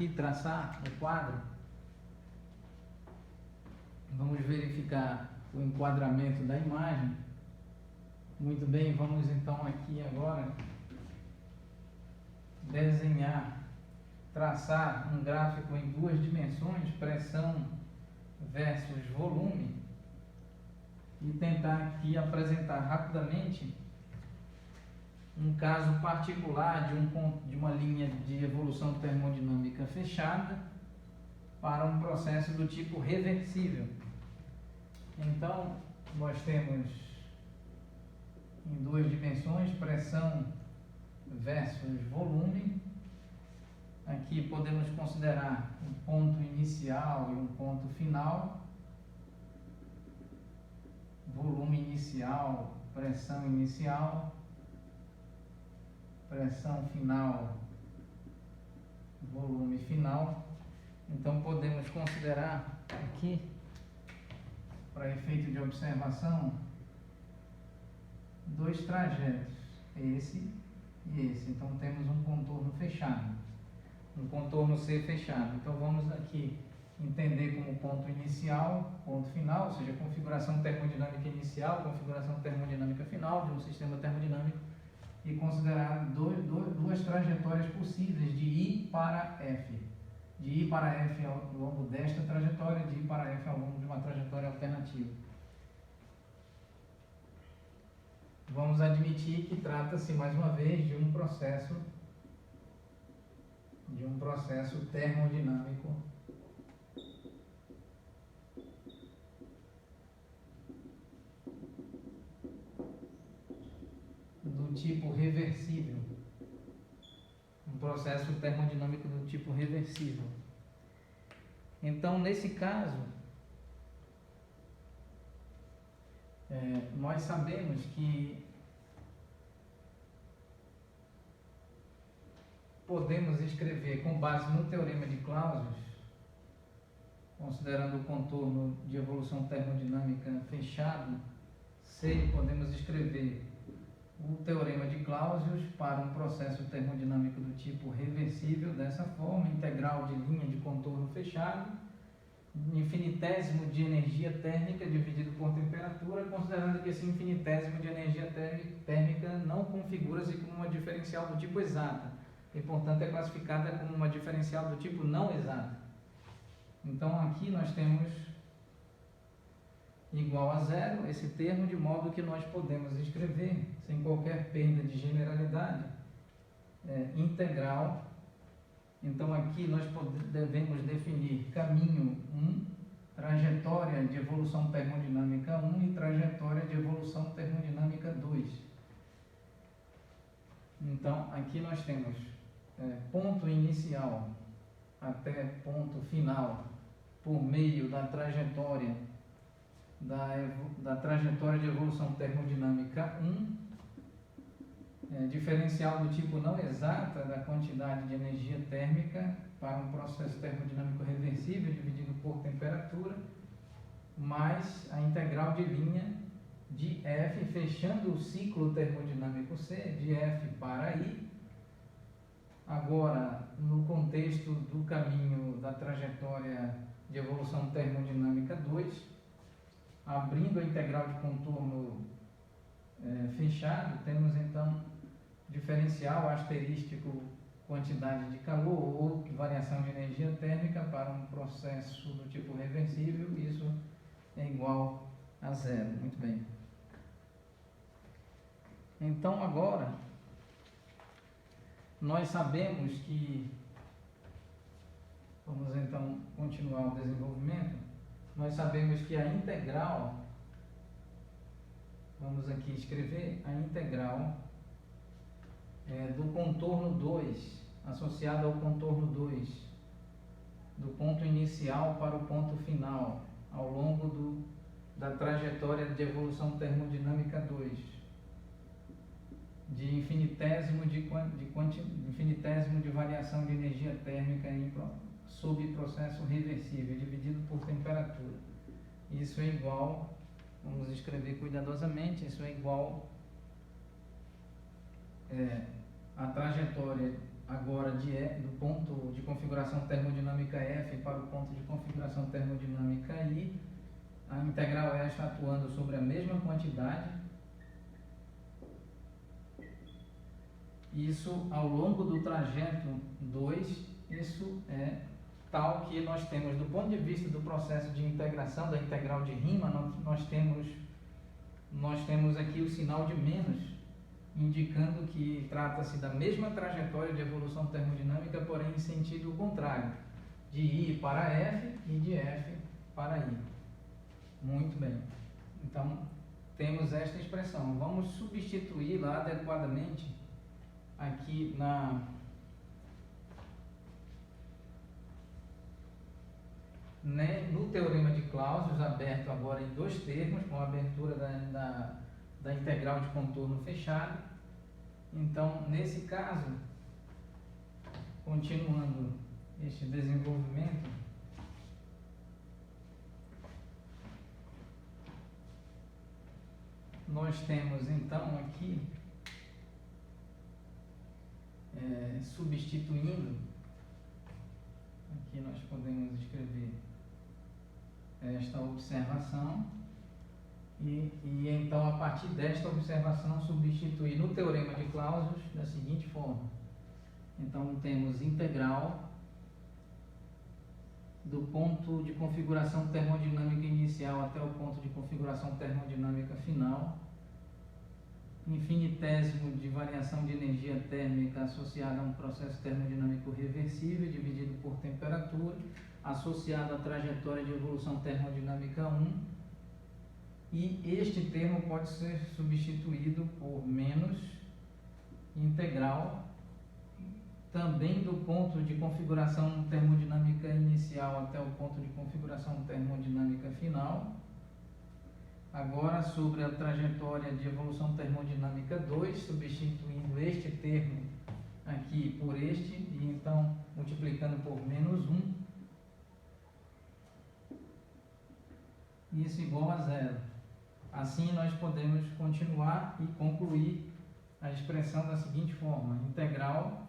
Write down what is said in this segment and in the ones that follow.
aqui, traçar o quadro. Vamos verificar o enquadramento da imagem. Muito bem, vamos então aqui agora desenhar, traçar um gráfico em duas dimensões, pressão versus volume, e tentar aqui apresentar rapidamente um caso particular de uma linha de evolução termodinâmica fechada para um processo do tipo reversível. Então, nós temos em duas dimensões, pressão versus volume. Aqui podemos considerar um ponto inicial e um ponto final. Volume inicial, pressão final, volume final. Então podemos considerar aqui, para efeito de observação, dois trajetos, esse e esse. Então temos um contorno fechado, um contorno C fechado. Então vamos aqui entender como ponto inicial, ponto final, ou seja, configuração termodinâmica inicial, configuração termodinâmica final de um sistema termodinâmico, e considerar duas trajetórias possíveis de I para F. De I para F ao longo desta trajetória, de I para F ao longo de uma trajetória alternativa. Vamos admitir que trata-se, mais uma vez, de um processo termodinâmico do tipo reversível. Um processo termodinâmico do tipo reversível. Então, nesse caso, nós sabemos que podemos escrever com base no teorema de Clausius, considerando o contorno de evolução termodinâmica fechado, C, podemos escrever o teorema de Clausius para um processo termodinâmico do tipo reversível dessa forma: integral de linha de contorno fechado, infinitésimo de energia térmica dividido por temperatura, considerando que esse infinitésimo de energia térmica não configura-se como uma diferencial do tipo exata e, portanto, é classificada como uma diferencial do tipo não exata. Então aqui nós temos igual a zero esse termo, de modo que nós podemos escrever, sem qualquer perda de generalidade, integral. Então aqui nós devemos definir caminho 1, trajetória de evolução termodinâmica 1 e trajetória de evolução termodinâmica 2. Então aqui nós temos ponto inicial até ponto final por meio da trajetória de evolução termodinâmica 1, diferencial do tipo não exata da quantidade de energia térmica para um processo termodinâmico reversível dividido por temperatura, mais a integral de linha de F, fechando o ciclo termodinâmico C, de F para I. Agora, no contexto do caminho da trajetória de evolução termodinâmica 2, abrindo a integral de contorno fechado, temos então diferencial asterístico quantidade de calor ou variação de energia térmica para um processo do tipo reversível. Isso é igual a zero. Muito bem. Então agora nós sabemos que, vamos então continuar o desenvolvimento. Nós sabemos que a integral, vamos aqui escrever a integral do contorno 2, associado ao contorno 2, do ponto inicial para o ponto final, ao longo da trajetória de evolução termodinâmica 2, de infinitésimo de variação de energia térmica sob processo reversível, dividido por temperatura. Isso é igual, vamos escrever cuidadosamente, isso é igual a trajetória agora do ponto de configuração termodinâmica F para o ponto de configuração termodinâmica I, a integral esta atuando sobre a mesma quantidade. Isso ao longo do trajeto 2, isso é tal que nós temos, do ponto de vista do processo de integração da integral de Riemann, nós temos aqui o sinal de menos, indicando que trata-se da mesma trajetória de evolução termodinâmica, porém em sentido contrário, de I para F e de F para I. Muito bem. Então, temos esta expressão. Vamos substituí-la adequadamente aqui no teorema de Clausius, aberto agora em dois termos, com a abertura da integral de contorno fechado. Então, nesse caso, continuando este desenvolvimento, nós temos então aqui, substituindo, aqui nós podemos escrever esta observação e então a partir desta observação substituir no teorema de Clausius da seguinte forma. Então temos integral do ponto de configuração termodinâmica inicial até o ponto de configuração termodinâmica final, infinitésimo de variação de energia térmica associada a um processo termodinâmico reversível dividido por temperatura, associado à trajetória de evolução termodinâmica 1, e este termo pode ser substituído por menos integral também do ponto de configuração termodinâmica inicial até o ponto de configuração termodinâmica final. Agora, sobre a trajetória de evolução termodinâmica 2, substituindo este termo aqui por este, e então multiplicando por menos 1, isso igual a zero. Assim, nós podemos continuar e concluir a expressão da seguinte forma: integral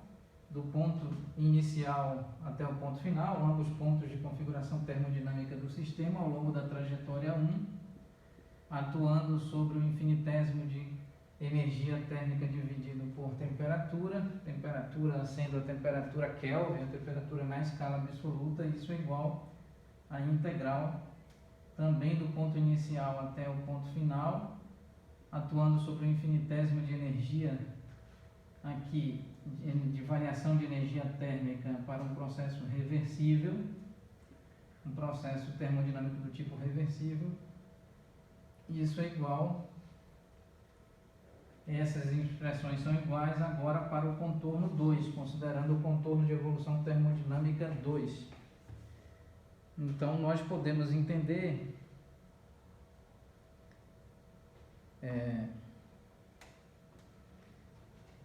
do ponto inicial até o ponto final, ambos pontos de configuração termodinâmica do sistema ao longo da trajetória 1, atuando sobre o infinitésimo de energia térmica dividido por temperatura, temperatura sendo a temperatura Kelvin, a temperatura na escala absoluta, isso é igual à integral também do ponto inicial até o ponto final, atuando sobre o infinitésimo de energia aqui, de variação de energia térmica para um processo reversível, um processo termodinâmico do tipo reversível. Isso é igual, essas expressões são iguais agora para o contorno 2, considerando o contorno de evolução termodinâmica 2. Então, nós podemos entender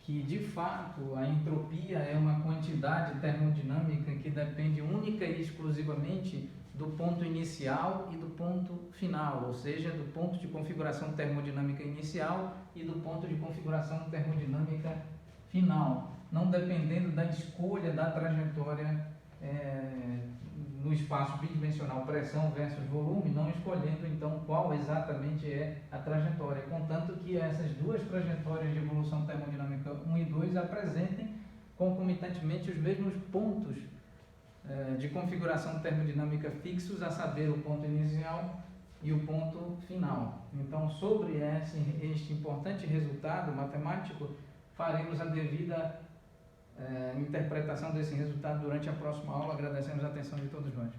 que, de fato, a entropia é uma quantidade termodinâmica que depende única e exclusivamente do ponto inicial e do ponto final, ou seja, do ponto de configuração termodinâmica inicial e do ponto de configuração termodinâmica final, não dependendo da escolha da trajetória no espaço bidimensional, pressão versus volume, não escolhendo então qual exatamente é a trajetória, contanto que essas duas trajetórias de evolução termodinâmica 1 e 2 apresentem concomitantemente os mesmos pontos de configuração termodinâmica fixos, a saber, o ponto inicial e o ponto final. Então, sobre este importante resultado matemático, faremos a devida interpretação desse resultado durante a próxima aula. Agradecemos a atenção de todos nós.